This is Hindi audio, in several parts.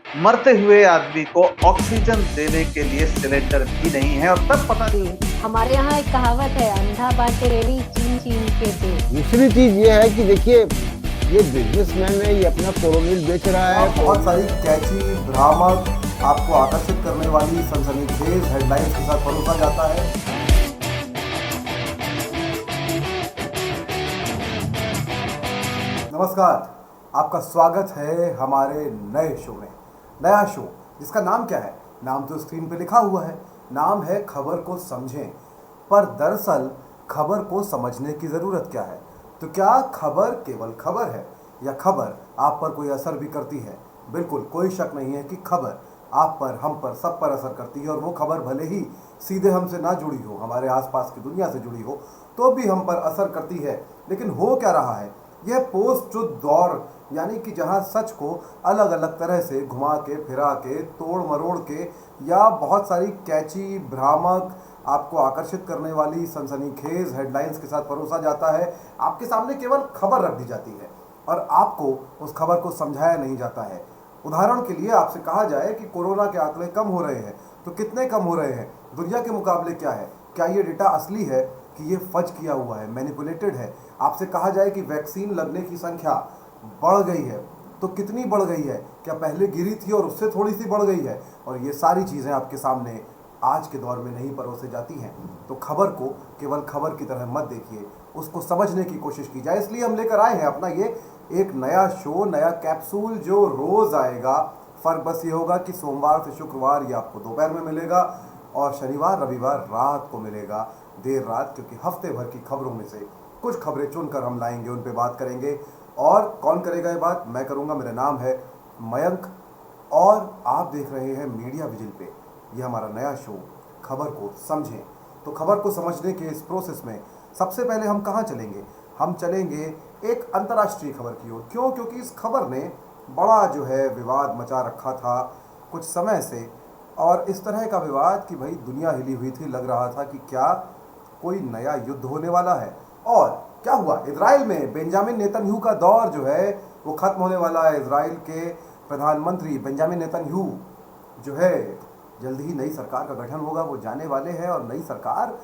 मरते हुए आदमी को ऑक्सीजन देने के लिए सिलेंडर भी नहीं है और तब पता नहीं। हमारे यहाँ एक कहावत है, अंधा बांटे रेड़ी चीन चीन के दे। दूसरी चीज ये है कि देखिए, ये बिजनेसमैन है, ये अपना कोरोनिल बेच रहा है। बहुत सारी कैची, भ्रामक, आपको आकर्षित करने वाली सनसनीखेज हेडलाइंस के साथ परोसा जाता है। नमस्कार, आपका स्वागत है हमारे नए शो में। नया शो जिसका नाम क्या है? नाम तो स्क्रीन पे लिखा हुआ है, नाम है खबर को समझें। पर दरअसल खबर को समझने की ज़रूरत क्या है? तो क्या खबर केवल खबर है या खबर आप पर कोई असर भी करती है? बिल्कुल कोई शक नहीं है कि खबर आप पर, हम पर, सब पर असर करती है। और वो खबर भले ही सीधे हमसे ना जुड़ी हो, हमारे आसपास की दुनिया से जुड़ी हो, तो भी हम पर असर करती है। लेकिन हो क्या रहा है? यह पोस्ट ट्रुथ दौर, यानी कि जहां सच को अलग अलग तरह से घुमा के, फिरा के, तोड़ मरोड़ के, या बहुत सारी कैची, भ्रामक, आपको आकर्षित करने वाली सनसनीखेज हेडलाइंस के साथ परोसा जाता है। आपके सामने केवल खबर रख दी जाती है और आपको उस खबर को समझाया नहीं जाता है। उदाहरण के लिए आपसे कहा जाए कि कोरोना के आंकड़े कम हो रहे हैं, तो कितने कम हो रहे हैं? दुनिया के मुकाबले क्या है? क्या ये डेटा असली है कि ये फज किया हुआ है, मैनिपुलेटेड है? आपसे कहा जाए कि वैक्सीन लगने की संख्या बढ़ गई है, तो कितनी बढ़ गई है? क्या पहले गिरी थी और उससे थोड़ी सी बढ़ गई है? और ये सारी चीज़ें आपके सामने आज के दौर में नहीं परोसे जाती हैं। तो खबर को केवल खबर की तरह मत देखिए, उसको समझने की कोशिश की जाए। इसलिए हम लेकर आए हैं अपना ये एक नया शो, नया कैप्सूल जो रोज़ आएगा। फ़र्क बस ये होगा कि सोमवार से शुक्रवार ये आपको दोपहर में मिलेगा और शनिवार रविवार रात को मिलेगा, देर रात, क्योंकि हफ्ते भर की खबरों में से कुछ खबरें चुनकर हम लाएंगे, उन पे बात करेंगे। और कौन करेगा ये बात? मैं करूँगा। मेरा नाम है मयंक और आप देख रहे हैं मीडिया विजिल पे ये हमारा नया शो खबर को समझें। तो खबर को समझने के इस प्रोसेस में सबसे पहले हम कहाँ चलेंगे? हम चलेंगे एक अंतर्राष्ट्रीय खबर की ओर। क्यों? क्योंकि इस खबर ने बड़ा जो है विवाद मचा रखा था कुछ समय से, और इस तरह का विवाद कि भाई दुनिया हिली हुई थी। लग रहा था कि क्या कोई नया युद्ध होने वाला है। और क्या हुआ? इजराइल में बेंजामिन नेतन्याहू का दौर जो है वो खत्म होने वाला है। इजराइल के प्रधानमंत्री बेंजामिन नेतन्याहू जो है, जल्द ही नई सरकार का गठन होगा, वो जाने वाले हैं। और नई सरकार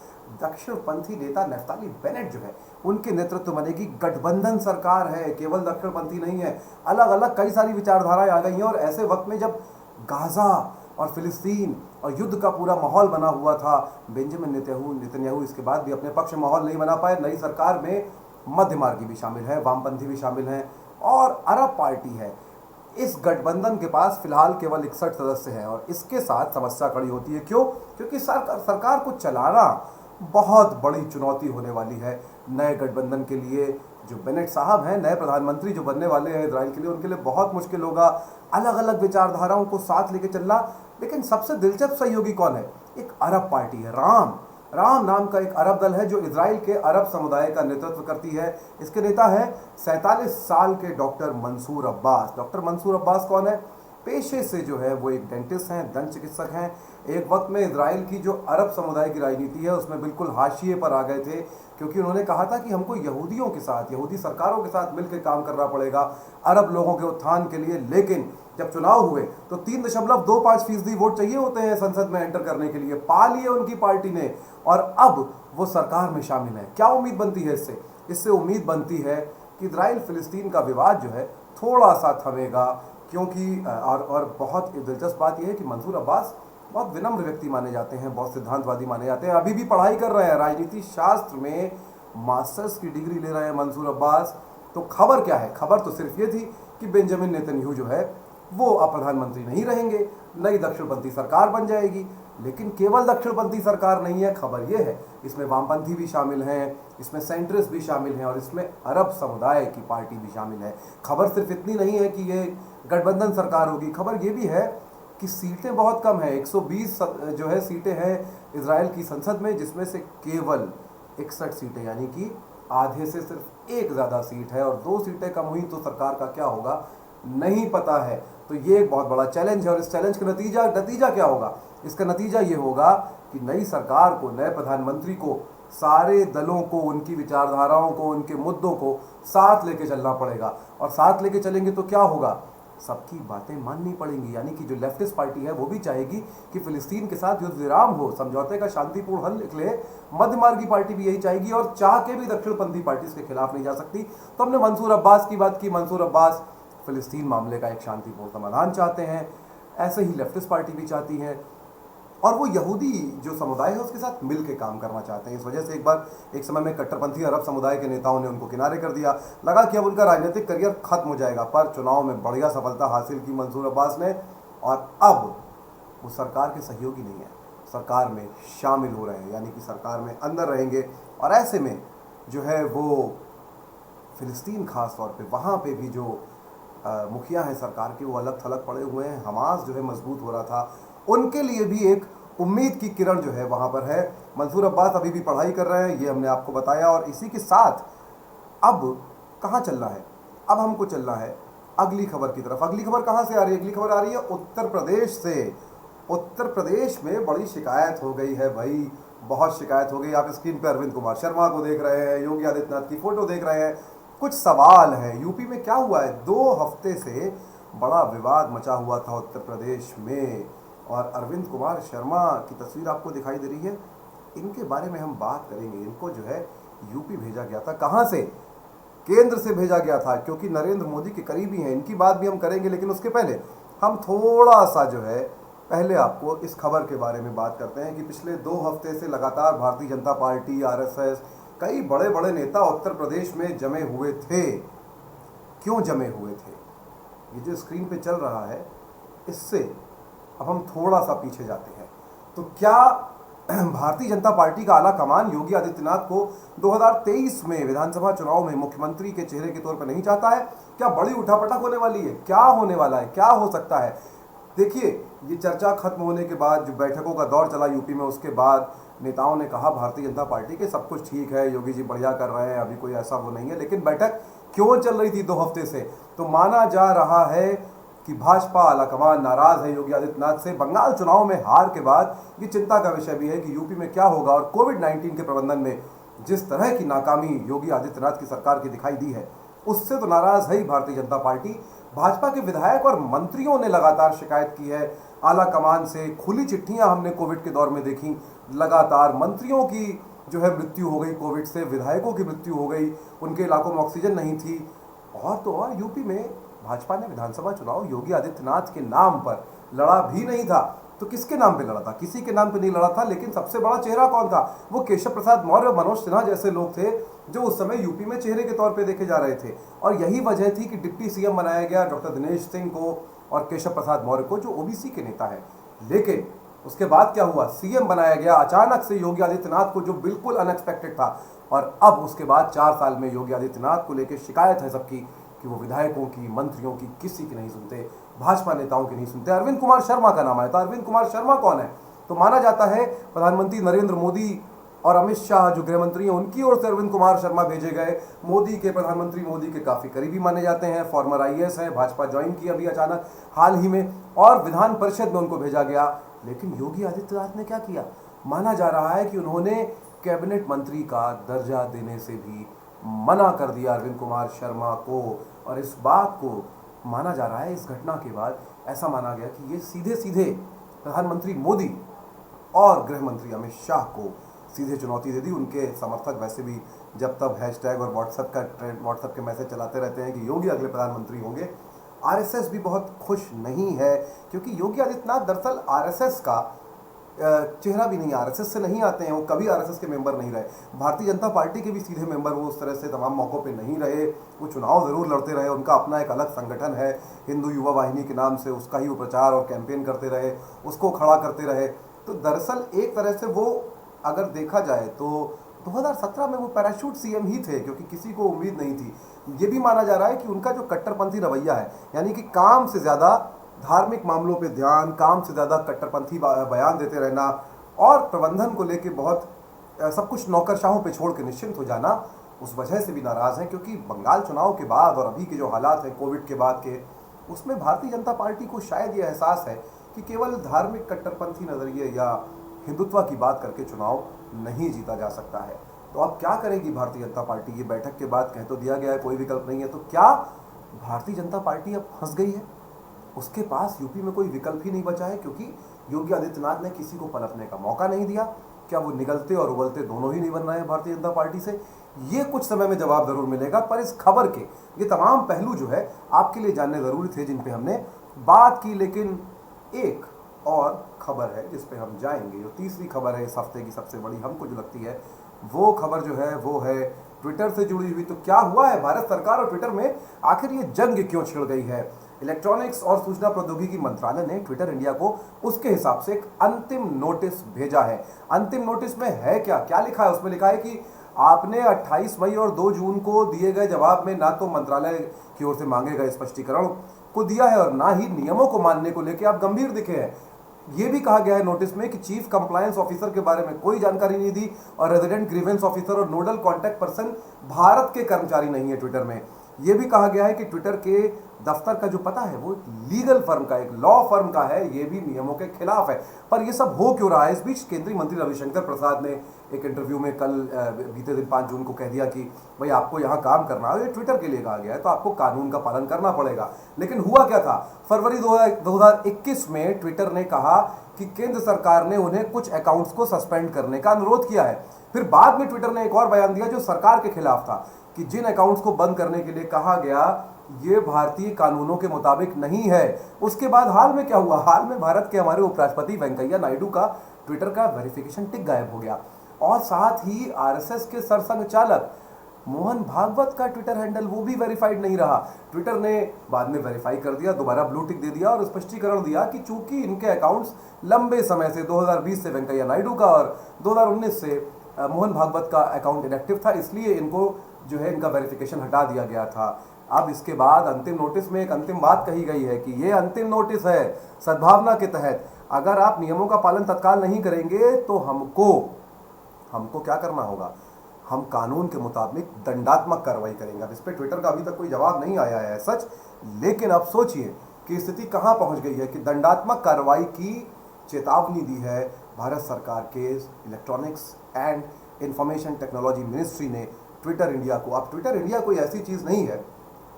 दक्षिणपंथी नेता नफ्ताली बेनेट जो है उनके नेतृत्व बनेगी। गठबंधन सरकार है, केवल दक्षिणपंथी नहीं है, अलग अलग कई सारी विचारधाराएं आ गई हैं। और ऐसे वक्त में जब गाजा और फिलिस्तीन और युद्ध का पूरा माहौल बना हुआ था, बेंजामिन नेतन्याहू इसके बाद भी अपने पक्ष में माहौल नहीं बना पाए। नई सरकार में मध्यमार्गी भी शामिल है, वामपंथी भी शामिल हैं और अरब पार्टी है। इस गठबंधन के पास फिलहाल केवल 61 सदस्य हैं और इसके साथ समस्या खड़ी होती है। क्यों? क्योंकि सरकार को चलाना बहुत बड़ी चुनौती होने वाली है नए गठबंधन के लिए। जो बेनेट साहब हैं, नए प्रधानमंत्री जो बनने वाले हैं इजराइल के लिए, उनके लिए बहुत मुश्किल होगा अलग अलग विचारधाराओं को साथ लेके चलना। लेकिन सबसे दिलचस्प सहयोगी कौन है? एक अरब पार्टी है, राम नाम का एक अरब दल है जो इजराइल के अरब समुदाय का नेतृत्व करती है। इसके नेता है 47 साल के डॉक्टर मंसूर अब्बास। डॉक्टर मंसूर अब्बास कौन है? पेशे से जो है वो एक डेंटिस्ट हैं, दंत चिकित्सक हैं। एक वक्त में इजराइल की जो अरब समुदाय की राजनीति है उसमें बिल्कुल हाशिए पर आ गए थे, क्योंकि उन्होंने कहा था कि हमको यहूदियों के साथ, यहूदी सरकारों के साथ मिलकर काम करना पड़ेगा अरब लोगों के उत्थान के लिए। लेकिन जब चुनाव हुए तो 3.25% वोट चाहिए होते हैं संसद में एंटर करने के लिए, पा लिए उनकी पार्टी ने और अब वो सरकार में शामिल है। क्या उम्मीद बनती है इससे? इससे उम्मीद बनती है कि इजराइल फिलिस्तीन का विवाद जो है थोड़ा सा थमेगा। क्योंकि और बहुत दिलचस्प बात यह है कि मंसूर अब्बास बहुत विनम्र व्यक्ति माने जाते हैं, बहुत सिद्धांतवादी माने जाते हैं। अभी भी पढ़ाई कर रहे हैं, राजनीति शास्त्र में मास्टर्स की डिग्री ले रहे हैं मंसूर अब्बास। तो खबर क्या है? खबर तो सिर्फ ये थी कि बेंजामिन नेतन्याहू जो है वो अब प्रधानमंत्री नहीं रहेंगे, नई दक्षिणपंथी सरकार बन जाएगी। लेकिन केवल दक्षिणपंथी सरकार नहीं है, खबर यह है इसमें वामपंथी भी शामिल हैं, इसमें सेंट्रिस्ट भी शामिल हैं और इसमें अरब समुदाय की पार्टी भी शामिल है। खबर सिर्फ इतनी नहीं है कि ये गठबंधन सरकार होगी, खबर ये भी है कि सीटें बहुत कम है। 120 जो है सीटें हैं इजराइल की संसद में, जिसमें से केवल 61 सीटें, यानी कि आधे से सिर्फ एक ज़्यादा सीट है। और 2 सीटें कम हुई तो सरकार का क्या होगा नहीं पता है। तो ये एक बहुत बड़ा चैलेंज है और इस चैलेंज का नतीजा क्या होगा? इसका नतीजा ये होगा कि नई सरकार को, नए प्रधानमंत्री को सारे दलों को, उनकी विचारधाराओं को, उनके मुद्दों को साथ लेके चलना पड़ेगा। और साथ लेके चलेंगे तो क्या होगा? सबकी बातें माननी पड़ेंगी। यानी कि जो लेफ्टिस्ट पार्टी है वो भी चाहेगी कि फिलिस्तीन के साथ युद्ध विराम हो, समझौते का शांतिपूर्ण हल निकले। मध्यमार्गी पार्टी भी यही चाहेगी और चाह के भी दक्षिणपंथी पार्टी इसके खिलाफ नहीं जा सकती। तो हमने मंसूर अब्बास की बात की। मंसूर अब्बास फिलिस्तीन मामले का एक शांतिपूर्ण समाधान चाहते हैं, ऐसे ही लेफ्टिस्ट पार्टी भी चाहती है और वो यहूदी जो समुदाय है उसके साथ मिलकर काम करना चाहते हैं। इस वजह से एक समय में कट्टरपंथी अरब समुदाय के नेताओं ने उनको किनारे कर दिया। लगा कि अब उनका राजनीतिक करियर खत्म हो जाएगा, पर चुनाव में बढ़िया सफलता हासिल की मंसूर अब्बास ने और अब वो सरकार के सहयोगी नहीं है, सरकार में शामिल हो रहे हैं, यानी कि सरकार में अंदर रहेंगे। और ऐसे में जो है वो फिलिस्तीन खास तौर पे वहाँ पे भी जो मुखिया हैं सरकार के वो अलग थलग पड़े हुए हैं। हमास जो है मजबूत हो रहा था, उनके लिए भी एक उम्मीद की किरण जो है वहाँ पर है। मंसूर अब्बास अभी भी पढ़ाई कर रहे हैं, ये हमने आपको बताया। और इसी के साथ अब कहाँ चलना है, अब हमको चलना है अगली खबर की तरफ। अगली खबर कहाँ से आ रही है? अगली खबर आ रही है उत्तर प्रदेश से। उत्तर प्रदेश में बड़ी शिकायत हो गई है भाई, बहुत शिकायत हो गई। आप स्क्रीन पर अरविंद कुमार शर्मा को देख रहे हैं, योगी आदित्यनाथ की फोटो देख रहे हैं। कुछ सवाल हैं, यूपी में क्या हुआ है? 2 हफ्ते से बड़ा विवाद मचा हुआ था उत्तर प्रदेश में और अरविंद कुमार शर्मा की तस्वीर आपको दिखाई दे रही है। इनके बारे में हम बात करेंगे। इनको जो है यूपी भेजा गया था, कहाँ से? केंद्र से भेजा गया था, क्योंकि नरेंद्र मोदी के करीबी हैं। इनकी बात भी हम करेंगे, लेकिन उसके पहले हम थोड़ा सा जो है पहले आपको इस खबर के बारे में बात करते हैं कि पिछले 2 हफ्ते से लगातार भारतीय जनता पार्टी, आरएसएस, कई बड़े बड़े नेता उत्तर प्रदेश में जमे हुए थे। क्यों जमे हुए थे? ये जो स्क्रीन पे चल रहा है इससे अब हम थोड़ा सा पीछे जाते हैं। तो क्या भारतीय जनता पार्टी का आला कमान योगी आदित्यनाथ को 2023 में विधानसभा चुनाव में मुख्यमंत्री के चेहरे के तौर पर नहीं चाहता है? क्या बड़ी उठापटक होने वाली है? क्या होने वाला है? क्या हो सकता है? देखिए, ये चर्चा खत्म होने के बाद जो बैठकों का दौर चला यूपी में, उसके बाद नेताओं ने कहा भारतीय जनता पार्टी के सब कुछ ठीक है, योगी जी बढ़िया कर रहे हैं, अभी कोई ऐसा वो नहीं है। लेकिन बैठक क्यों चल रही थी 2 हफ्ते से? तो माना जा रहा है कि भाजपा आलाकमान नाराज है योगी आदित्यनाथ से। बंगाल चुनाव में हार के बाद ये चिंता का विषय भी है कि यूपी में क्या होगा। और कोविड-19 के प्रबंधन में जिस तरह की नाकामी योगी आदित्यनाथ की सरकार की दिखाई दी है, उससे तो नाराज है ही भारतीय जनता पार्टी। भाजपा के विधायक और मंत्रियों ने लगातार शिकायत की है आला कमान से। खुली चिट्ठियां हमने कोविड के दौर में देखी, लगातार मंत्रियों की जो है मृत्यु हो गई कोविड से, विधायकों की मृत्यु हो गई, उनके इलाकों में ऑक्सीजन नहीं थी। और तो और यूपी में भाजपा ने विधानसभा चुनाव योगी आदित्यनाथ के नाम पर लड़ा भी नहीं था। तो किसके नाम पे लड़ा था? किसी के नाम पे नहीं लड़ा था। लेकिन सबसे बड़ा चेहरा कौन था? वो केशव प्रसाद मौर्य, मनोज सिन्हा जैसे लोग थे जो उस समय यूपी में चेहरे के तौर पे देखे जा रहे थे। और यही वजह थी कि डिप्टी सीएम बनाया गया डॉक्टर दिनेश सिंह को और केशव प्रसाद मौर्य को, जो ओबीसी के नेता है। लेकिन उसके बाद क्या हुआ? सीएम बनाया गया अचानक से योगी आदित्यनाथ को, जो बिल्कुल अनएक्सपेक्टेड था। और अब उसके बाद 4 साल में योगी आदित्यनाथ को लेकर शिकायत है सबकी कि वो विधायकों की, मंत्रियों की किसी की नहीं सुनते, भाजपा नेताओं की नहीं सुनते। अरविंद कुमार शर्मा का नाम आया था। अरविंद कुमार शर्मा कौन है? तो माना जाता है प्रधानमंत्री नरेंद्र मोदी और अमित शाह जो गृह मंत्री हैं, उनकी ओर से अरविंद कुमार शर्मा भेजे गए। मोदी के, प्रधानमंत्री मोदी के काफी करीबी माने जाते हैं। फॉर्मर आईएएस हैं, भाजपा ज्वाइन की अभी अचानक हाल ही में, और विधान परिषद में उनको भेजा गया। लेकिन योगी आदित्यनाथ ने क्या किया? माना जा रहा है कि उन्होंने कैबिनेट मंत्री का दर्जा देने से भी मना कर दिया अरविंद कुमार शर्मा को। और इस बात को माना जा रहा है, इस घटना के बाद ऐसा माना गया कि ये सीधे सीधे प्रधानमंत्री मोदी और गृह मंत्री अमित शाह को सीधे चुनौती दे दी। उनके समर्थक वैसे भी जब तब हैशटैग और व्हाट्सएप का ट्रेंड, व्हाट्सएप के मैसेज चलाते रहते हैं कि योगी अगले प्रधानमंत्री होंगे। आरएसएस भी बहुत खुश नहीं है, क्योंकि योगी आदित्यनाथ दरअसल आरएसएस का चेहरा भी नहीं, आरएसएस से नहीं आते हैं, वो कभी आरएसएस के मेंबर नहीं रहे। भारतीय जनता पार्टी के भी सीधे मेंबर वो उस तरह से तमाम मौक़ों पे नहीं रहे। वो चुनाव ज़रूर लड़ते रहे, उनका अपना एक अलग संगठन है हिंदू युवा वाहिनी के नाम से, उसका ही वो प्रचार और कैंपेन करते रहे, उसको खड़ा करते रहे। तो दरअसल एक तरह से वो अगर देखा जाए तो 2017 में वो पैराशूट सीएम ही थे, क्योंकि किसी को उम्मीद नहीं थी। ये भी माना जा रहा है कि उनका जो कट्टरपंथी रवैया है, यानी कि काम से ज़्यादा धार्मिक मामलों पे ध्यान, काम से ज़्यादा कट्टरपंथी बयान देते रहना और प्रबंधन को लेके बहुत सब कुछ नौकरशाहों पे छोड़ के निश्चिंत हो जाना, उस वजह से भी नाराज़ हैं। क्योंकि बंगाल चुनाव के बाद और अभी के जो हालात हैं कोविड के बाद के, उसमें भारतीय जनता पार्टी को शायद ये एहसास है कि केवल धार्मिक कट्टरपंथी नज़रिए या हिंदुत्व की बात करके चुनाव नहीं जीता जा सकता है। तो अब क्या करेगी भारतीय जनता पार्टी? ये बैठक के बाद कह तो दिया गया है कोई विकल्प नहीं है। तो क्या भारतीय जनता पार्टी अब फंस गई है? उसके पास यूपी में कोई विकल्प ही नहीं बचा है, क्योंकि योगी आदित्यनाथ ने किसी को पलटने का मौका नहीं दिया। क्या वो निगलते और उबलते दोनों ही नहीं बन रहे हैं भारतीय जनता पार्टी से? ये कुछ समय में जवाब जरूर मिलेगा, पर इस खबर के ये तमाम पहलू जो है आपके लिए जानने जरूरी थे, जिन पे हमने बात की। लेकिन एक और खबर है जिस पे हम जाएंगे, जो तीसरी खबर है इस हफ्ते की सबसे बड़ी हमको जो लगती है, वो खबर जो है वो है ट्विटर से जुड़ी हुई। तो क्या हुआ है भारत सरकार और ट्विटर में, आखिर ये जंग क्यों छिड़ गई है? इलेक्ट्रॉनिक्स और सूचना प्रौद्योगिकी मंत्रालय ने ट्विटर इंडिया को उसके हिसाब से एक अंतिम नोटिस भेजा है। अंतिम नोटिस में है क्या क्या लिखा है? उसमें लिखा है कि आपने 28 मई और 2 जून को दिए गए जवाब में ना तो मंत्रालय की ओर से मांगे गए स्पष्टीकरण को दिया है और ना ही नियमों को मानने को लेकर आप गंभीर दिखे हैं। यह भी कहा गया है नोटिस में कि चीफ कंप्लायंस ऑफिसर के बारे में कोई जानकारी नहीं दी और रेजिडेंट ग्रीवेंस ऑफिसर और नोडल कॉन्टैक्ट पर्सन भारत के कर्मचारी नहीं है ट्विटर में। यह भी कहा गया है कि ट्विटर के दफ्तर का जो पता है वो लीगल फर्म का, एक लॉ फर्म का है, ये भी नियमों के खिलाफ है। पर ये सब हो क्यों रहा है? इस बीच केंद्रीय मंत्री रविशंकर प्रसाद ने एक इंटरव्यू में कल बीते दिन 5 जून को कह दिया कि भाई आपको यहाँ काम करना है, ये ट्विटर के लिए कहा गया है, तो आपको कानून का पालन करना पड़ेगा। लेकिन हुआ क्या था? फरवरी 2021 में ट्विटर ने कहा कि केंद्र सरकार ने उन्हें कुछ अकाउंट्स को सस्पेंड करने का अनुरोध किया है। फिर बाद में ट्विटर ने एक और बयान दिया जो सरकार के खिलाफ था कि जिन अकाउंट्स को बंद करने के लिए कहा गया ये भारतीय कानूनों के मुताबिक नहीं है। उसके बाद हाल में क्या हुआ? हाल में भारत के हमारे उपराष्ट्रपति वेंकैया नायडू का ट्विटर का वेरिफिकेशन टिक गायब हो गया और साथ ही आरएसएस के सरसंघचालक मोहन भागवत का ट्विटर हैंडल वो भी वेरीफाइड नहीं रहा। ट्विटर ने बाद में वेरीफाई कर दिया, दोबारा ब्लू टिक दे दिया और स्पष्टीकरण दिया कि चूंकि इनके अकाउंट्स लंबे समय से 2020 से वेंकैया नायडू का और 2019 से मोहन भागवत का अकाउंट इनएक्टिव था, इसलिए इनको जो है इनका वेरिफिकेशन हटा दिया गया था। अब इसके बाद अंतिम नोटिस में एक अंतिम बात कही गई है कि ये अंतिम नोटिस है सद्भावना के तहत, अगर आप नियमों का पालन तत्काल नहीं करेंगे तो हमको क्या करना होगा? हम कानून के मुताबिक दंडात्मक कार्रवाई करेंगे। अब इस पर ट्विटर का अभी तक कोई जवाब नहीं आया है सच, लेकिन अब सोचिए कि स्थिति कहां पहुंच गई है कि दंडात्मक कार्रवाई की चेतावनी दी है भारत सरकार के electronics and information technology ministry ने ट्विटर इंडिया को। अब ट्विटर इंडिया कोई ऐसी चीज़ नहीं है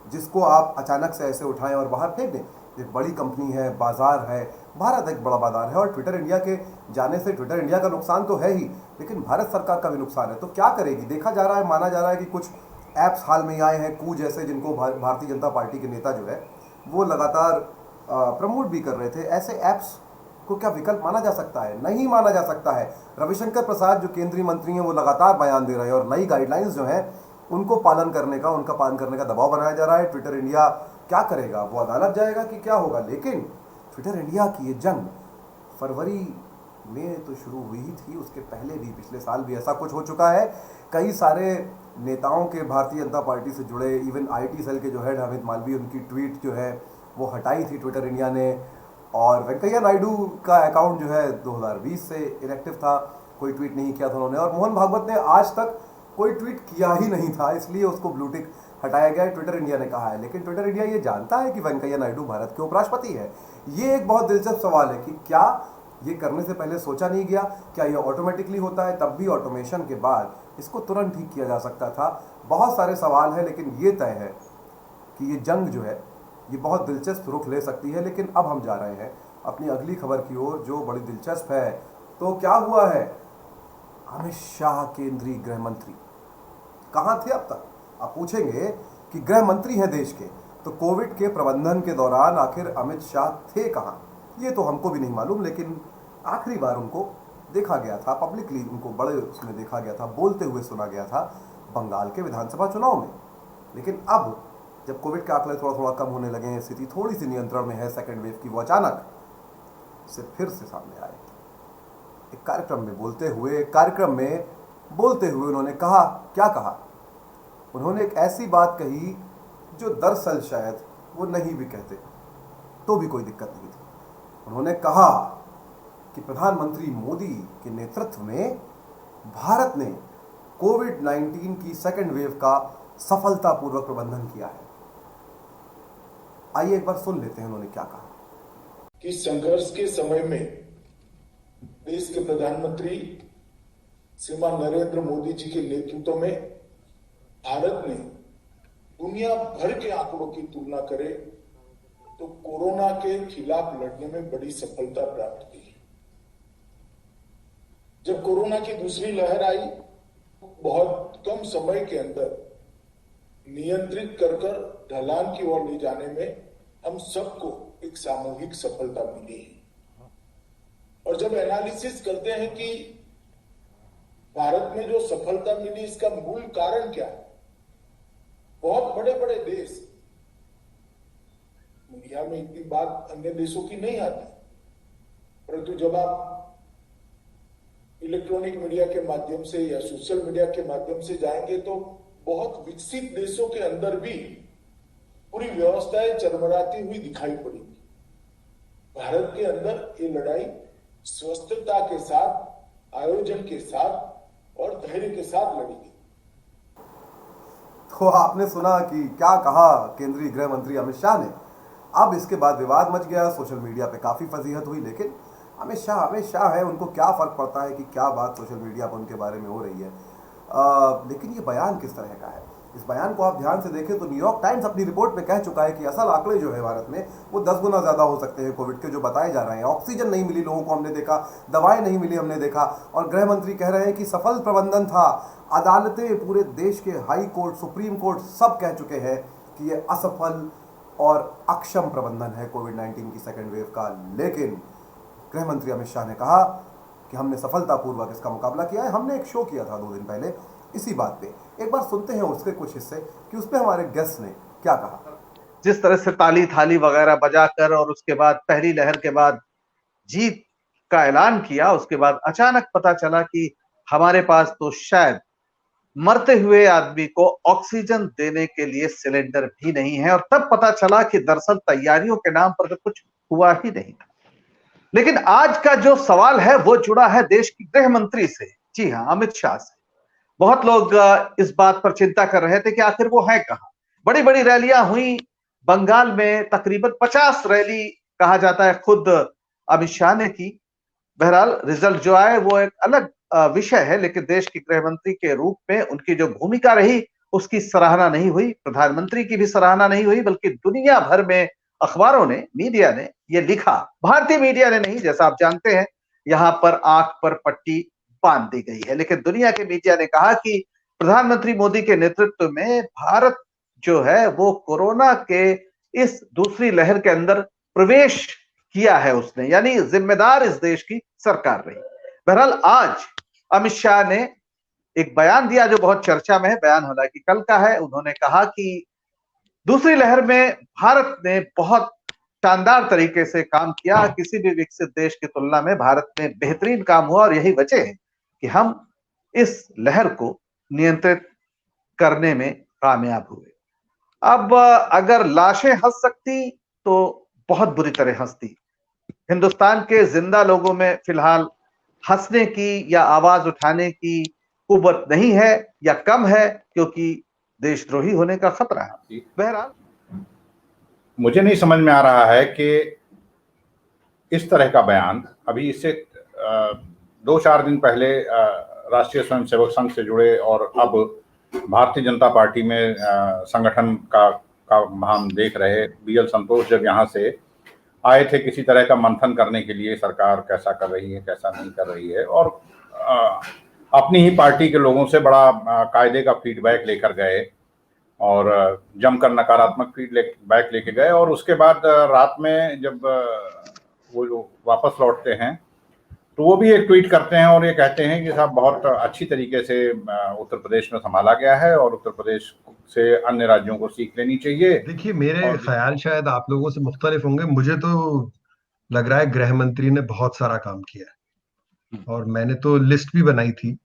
जिसको आप अचानक से ऐसे उठाएं और बाहर फेंक दें। एक बड़ी कंपनी है, बाजार है, भारत एक बड़ा बाजार है और ट्विटर इंडिया के जाने से ट्विटर इंडिया का नुकसान तो है ही, लेकिन भारत सरकार का भी नुकसान है। तो क्या करेगी? देखा जा रहा है, माना जा रहा है कि कुछ ऐप्स हाल में आए हैं कू जैसे, जिनको भारतीय जनता पार्टी के नेता जो है वो लगातार प्रमोट भी कर रहे थे। ऐसे ऐप्स को क्या विकल्प माना जा सकता है? नहीं माना जा सकता है। रविशंकर प्रसाद जो केंद्रीय मंत्री हैं वो लगातार बयान दे रहे हैं और नई गाइडलाइंस जो हैं उनका पालन करने का दबाव बनाया जा रहा है। ट्विटर इंडिया क्या करेगा? वो अदालत जाएगा कि क्या होगा? लेकिन ट्विटर इंडिया की ये जंग फरवरी में तो शुरू हुई ही थी, उसके पहले भी पिछले साल भी ऐसा कुछ हो चुका है। कई सारे नेताओं के भारतीय जनता पार्टी से जुड़े, इवन आईटी सेल के जो हेड अमित मालवीय, उनकी ट्वीट जो है वो हटाई थी ट्विटर इंडिया ने। और वेंकैया नायडू का अकाउंट जो है 2020 से इनएक्टिव था, कोई ट्वीट नहीं किया था उन्होंने। और मोहन भागवत ने आज तक कोई ट्वीट किया ही नहीं था, इसलिए उसको ब्लू टिक हटाया गया है, ट्विटर इंडिया ने कहा है। लेकिन ट्विटर इंडिया ये जानता है कि वेंकैया नायडू भारत के उपराष्ट्रपति है। ये एक बहुत दिलचस्प सवाल है कि क्या ये करने से पहले सोचा नहीं गया? क्या ये ऑटोमेटिकली होता है? तब भी ऑटोमेशन के बाद इसको तुरंत ठीक किया जा सकता था। बहुत सारे सवाल हैं, लेकिन ये तय है कि ये जंग जो है ये बहुत दिलचस्प रुख ले सकती है। लेकिन अब हम जा रहे हैं अपनी अगली खबर की ओर, जो बड़ी दिलचस्प है। तो क्या हुआ है? अमित शाह केंद्रीय गृह मंत्री कहाँ थे अब तक? आप पूछेंगे कि गृह मंत्री हैं देश के, तो कोविड के प्रबंधन के दौरान आखिर अमित शाह थे कहाँ? ये तो हमको भी नहीं मालूम, लेकिन आखिरी बार उनको देखा गया था, पब्लिकली उनको बड़े उसमें देखा गया था, बोलते हुए सुना गया था बंगाल के विधानसभा चुनाव में। लेकिन अब जब कोविड के आंकड़े थोड़ा थोड़ा कम होने लगे हैं, स्थिति थोड़ी सी नियंत्रण में है सेकेंड वेव की, वो अचानक से फिर से सामने आए। एक कार्यक्रम में बोलते हुए उन्होंने कहा, क्या कहा? उन्होंने एक ऐसी बात कही जो दरअसल शायद वो नहीं भी कहते तो भी कोई दिक्कत नहीं थी। उन्होंने कहा कि प्रधानमंत्री मोदी के नेतृत्व में भारत ने कोविड-19 की सेकेंड वेव का सफलतापूर्वक प्रबंधन किया है। आइए एक बार सुन लेते हैं उन्होंने क्या कहा। कि संघर्ष के समय में देश के प्रधानमंत्री श्रीमान नरेंद्र मोदी जी के नेतृत्व में भारत ने दुनिया भर के आंकड़ों की तुलना करे तो कोरोना के खिलाफ लड़ने में बड़ी सफलता प्राप्त की। जब कोरोना की दूसरी लहर आई, बहुत कम समय के अंदर नियंत्रित कर ढलान की ओर ले जाने में हम सबको एक सामूहिक सफलता मिली है। और जब एनालिसिस करते हैं कि भारत में जो सफलता मिली, इसका मूल कारण क्या है, बहुत बड़े बड़े देश, मीडिया में इतनी बात अन्य देशों की नहीं आती, परंतु जब आप इलेक्ट्रॉनिक मीडिया के माध्यम से या सोशल मीडिया के माध्यम से जाएंगे तो बहुत विकसित देशों के अंदर भी पूरी व्यवस्थाएं चरमराती हुई दिखाई पड़ेगी। भारत के अंदर ये लड़ाई स्वस्थता के साथ, आयोजन के साथ और धैर्य के साथ लड़ी गई। तो आपने सुना कि क्या कहा केंद्रीय गृह मंत्री अमित शाह ने। अब इसके बाद विवाद मच गया, सोशल मीडिया पे काफी फजीहत हुई, लेकिन अमित शाह है, उनको क्या फर्क पड़ता है कि क्या बात सोशल मीडिया पर उनके बारे में हो रही है। लेकिन ये बयान किस तरह का है, इस बयान को आप ध्यान से देखें तो न्यूयॉर्क टाइम्स अपनी रिपोर्ट में कह चुका है कि असल आंकड़े जो है भारत में वो 10 गुना ज़्यादा हो सकते हैं कोविड के, जो बताए जा रहे हैं। ऑक्सीजन नहीं मिली लोगों को, हमने देखा, दवाएं नहीं मिली, हमने देखा। और गृह मंत्री कह रहे हैं कि सफल प्रबंधन था। अदालतें, पूरे देश के हाई कोर्ट, सुप्रीम कोर्ट सब कह चुके हैं कि ये असफल और अक्षम प्रबंधन है कोविड-19 की सेकेंड वेव का। लेकिन गृह मंत्री अमित शाह ने कहा कि हमने सफलतापूर्वक इसका मुकाबला किया है। हमने एक शो किया था 2 दिन पहले इसी बात पे, एक बार सुनते हैं उसके कुछ हिस्से कि उसमें हमारे गेस्ट ने क्या कहा। जिस तरह से ताली थाली वगैरह बजाकर और उसके बाद पहली लहर के बाद जीत का ऐलान किया, उसके बाद अचानक पता चला कि हमारे पास तो शायद मरते हुए आदमी को ऑक्सीजन देने के लिए सिलेंडर भी नहीं है। और तब पता चला कि दरअसल तैयारियों के नाम पर तो कुछ हुआ ही नहीं था। लेकिन आज का जो सवाल है वो जुड़ा है देश की गृह मंत्री से, जी हां, अमित शाह से। बहुत लोग इस बात पर चिंता कर रहे थे कि आखिर वो है कहां। बड़ी बड़ी रैलियां हुई बंगाल में, तकरीबन 50 रैली कहा जाता है खुद अमित शाह ने की। बहरहाल रिजल्ट जो आए वो एक अलग विषय है, लेकिन देश की गृह मंत्री के रूप में उनकी जो भूमिका रही उसकी सराहना नहीं हुई, प्रधानमंत्री की भी सराहना नहीं हुई, बल्कि दुनिया भर में अखबारों ने, मीडिया ने ये लिखा। भारतीय मीडिया ने नहीं, जैसा आप जानते हैं यहां पर आंख पर पट्टी बांध दी गई है, लेकिन दुनिया के मीडिया ने कहा कि प्रधानमंत्री मोदी के नेतृत्व में भारत जो है वो कोरोना के इस दूसरी लहर के अंदर प्रवेश किया है उसने, यानी जिम्मेदार इस देश की सरकार रही। बहरहाल आज अमित शाह ने एक बयान दिया जो बहुत चर्चा में है। बयान हालांकि कल का है। उन्होंने कहा कि दूसरी लहर में भारत ने बहुत शानदार तरीके से काम किया, किसी भी विकसित देश की तुलना में भारत में बेहतरीन काम हुआ और यही वजह है कि हम इस लहर को नियंत्रित करने में कामयाब हुए। अब अगर लाशें हंस सकती तो बहुत बुरी तरह हंसती। हिंदुस्तान के जिंदा लोगों में फिलहाल हंसने की या आवाज उठाने की कुव्वत नहीं है या कम है, क्योंकि देशद्रोही होने का खतरा है। बहरहाल मुझे नहीं समझ में आ रहा है कि इस तरह का बयान अभी इससे 2-4 दिन पहले राष्ट्रीय स्वयंसेवक संघ से जुड़े और अब भारतीय जनता पार्टी में संगठन का हम देख रहे BL संतोष जब यहाँ से आए थे किसी तरह का मंथन करने के लिए, सरकार कैसा कर रही है कैसा नहीं कर रही है, और अपनी ही पार्टी के लोगों से बड़ा कायदे का फीडबैक लेकर गए और जमकर नकारात्मक फीडबैक लेके गए। और उसके बाद रात में जब वो वापस लौटते हैं तो वो भी एक ट्वीट करते हैं और ये कहते हैं कि साहब बहुत अच्छी तरीके से उत्तर प्रदेश में संभाला गया है और उत्तर प्रदेश से अन्य राज्यों को सीख लेनी चाहिए। देखिए, मेरे ख्याल शायद आप लोगों से मुख्तलिफ होंगे, मुझे तो लग रहा है गृह मंत्री ने बहुत सारा काम किया है और मैंने तो लिस्ट भी बनाई थी,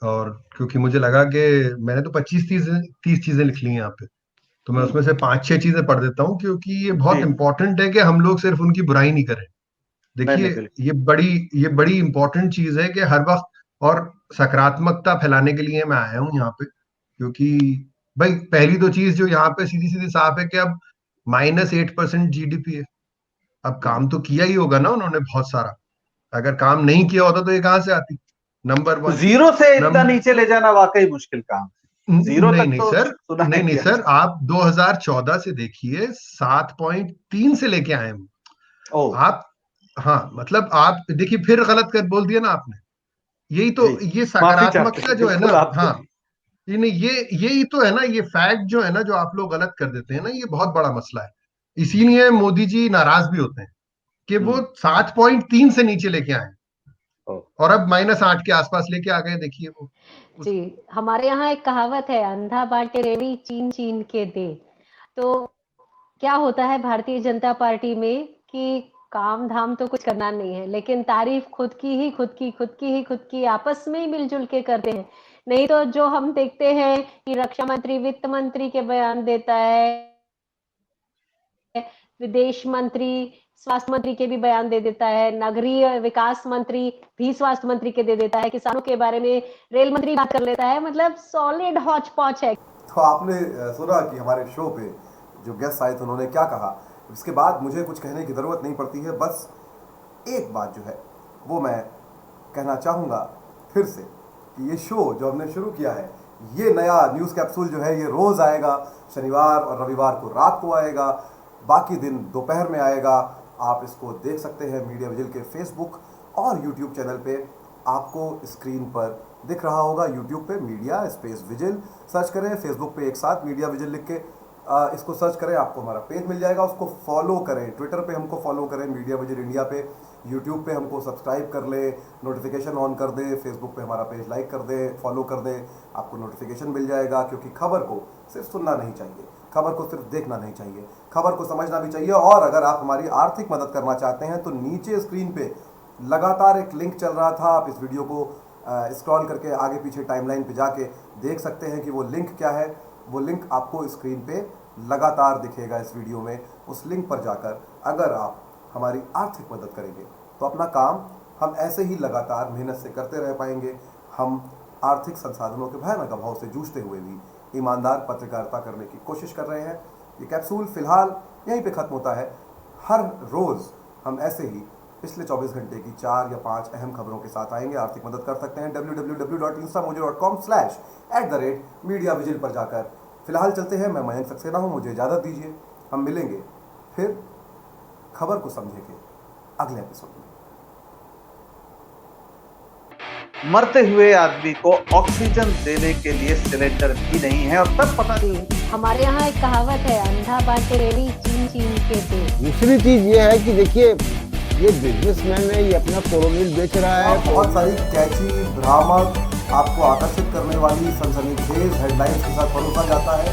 और क्योंकि मुझे लगा कि मैंने तो 25-30 चीजें लिख ली हैं यहाँ पे, तो मैं उसमें से 5-6 चीजें पढ़ देता हूँ क्योंकि ये बहुत इंपॉर्टेंट है कि हम लोग सिर्फ उनकी बुराई नहीं करें। देखिए, ये बड़ी इंपॉर्टेंट चीज है कि हर वक्त, और सकारात्मकता फैलाने के लिए मैं आया हूँ यहाँ पे, क्योंकि भाई पहली तो चीज जो यहाँ पे सीधी सीधी साफ है कि अब -8% GDP है। अब काम तो किया ही होगा ना उन्होंने बहुत सारा, अगर काम नहीं किया होता तो ये कहां से आती। नंबर 1, जीरो से इतना नीचे ले जाना वाकई मुश्किल काम। जीरो नहीं तक नहीं तो सर, सुना नहीं नहीं किया। सर, आप 2014 से देखिए 7.3 से लेके आए हम। ओ आप, हाँ मतलब आप देखिए, फिर गलत कर बोल दिया ना आपने। यही तो, जी, ये माफी चाहते सकारात्मकता हैं जो है ना, बिल्कुल आपसे। हाँ, ये नहीं, ये यही तो है ना, ये फैक्ट जो है ना, जो आप लोग गलत कर देते हैं ना, ये बहुत बड़ा मसला है। इसीलिए मोदी जी नाराज भी होते हैं कि वो 7.3 से नीचे लेके आए, ओ, और अब -8 के आसपास लेके आ गए, देखिए वो जी, हमारे यहाँ एक कहावत है, अंधा बांटे रेवड़ी चीन चीन के दे। तो क्या होता है भारतीय जनता पार्टी में कि काम धाम तो कुछ करना नहीं है, लेकिन तारीफ खुद की आपस में ही मिलजुल के करते हैं। नहीं तो जो हम देखते हैं कि रक्षा मंत्री वित्त मंत्री के बयान देता है, विदेश मंत्री स्वास्थ्य मंत्री के भी बयान दे देता है, नगरीय विकास मंत्री भी स्वास्थ्य मंत्री के दे देता है, किसानों के बारे में रेल मंत्री बात कर लेता है, मतलब सॉलिड हॉच पॉच है। तो आपने सुना कि हमारे शो पे जो गेस्ट आए थे उन्होंने क्या कहा। इसके बाद मुझे कुछ कहने की ज़रूरत नहीं पड़ती है, बस एक बात जो है वो मैं कहना चाहूँगा फिर से कि ये शो जो हमने शुरू किया है, ये नया न्यूज़ कैप्सूल जो है ये रोज़ आएगा, शनिवार और रविवार को रात को आएगा, बाकी दिन दोपहर में आएगा। आप इसको देख सकते हैं मीडिया विजिल के फेसबुक और यूट्यूब चैनल पे। आपको स्क्रीन पर दिख रहा होगा, यूट्यूब पे मीडिया स्पेस विजिल सर्च करें, फेसबुक पे एक साथ मीडिया विजिल लिख के इसको सर्च करें, आपको हमारा पेज मिल जाएगा। उसको फॉलो करें, ट्विटर पे हमको फॉलो करें मीडिया विजिल इंडिया पे, यूट्यूब पे हमको सब्सक्राइब कर ले, नोटिफिकेशन ऑन कर दे, फेसबुक पे हमारा पेज लाइक कर दे, फॉलो कर दे, आपको नोटिफिकेशन मिल जाएगा। क्योंकि खबर को सिर्फ सुनना नहीं चाहिए, खबर को सिर्फ देखना नहीं चाहिए, खबर को समझना भी चाहिए। और अगर आप हमारी आर्थिक मदद करना चाहते हैं तो नीचे स्क्रीन पे लगातार एक लिंक चल रहा था, आप इस वीडियो को स्क्रॉल करके आगे पीछे टाइमलाइन पे जाके देख सकते हैं कि वो लिंक क्या है। वो लिंक आपको स्क्रीन पे लगातार दिखेगा इस वीडियो में। उस लिंक पर जाकर अगर आप हमारी आर्थिक मदद करेंगे तो अपना काम हम ऐसे ही लगातार मेहनत से करते रह पाएंगे। हम आर्थिक संसाधनों के भयानक अभाव से जूझते हुए भी ईमानदार पत्रकारिता करने की कोशिश कर रहे हैं। ये कैप्सूल फिलहाल यहीं पे ख़त्म होता है। हर रोज़ हम ऐसे ही पिछले 24 घंटे की 4 या 5 अहम खबरों के साथ आएंगे। आर्थिक मदद कर सकते हैं www.instamojo.com/@mediavigil पर जाकर। फिलहाल चलते हैं, मैं मयंक सक्सेना हूँ, मुझे इजाज़त दीजिए। हम मिलेंगे फिर खबर को समझे के अगले एपिसोड में। मरते हुए आदमी को ऑक्सीजन देने के लिए सिलेंडर भी नहीं है, और तब पता नहीं। हमारे यहाँ एक कहावत है, अंधा बांटे रेवड़ी चीन चीन के दे। दूसरी चीज ये है कि देखिए, ये बिजनेसमैन है, ये अपना कोरोनिल बेच रहा है। बहुत सारी कैची, भ्रामक, आपको आकर्षित करने वाली सनसनीखेज हेडलाइंस के साथ परोसा जाता है।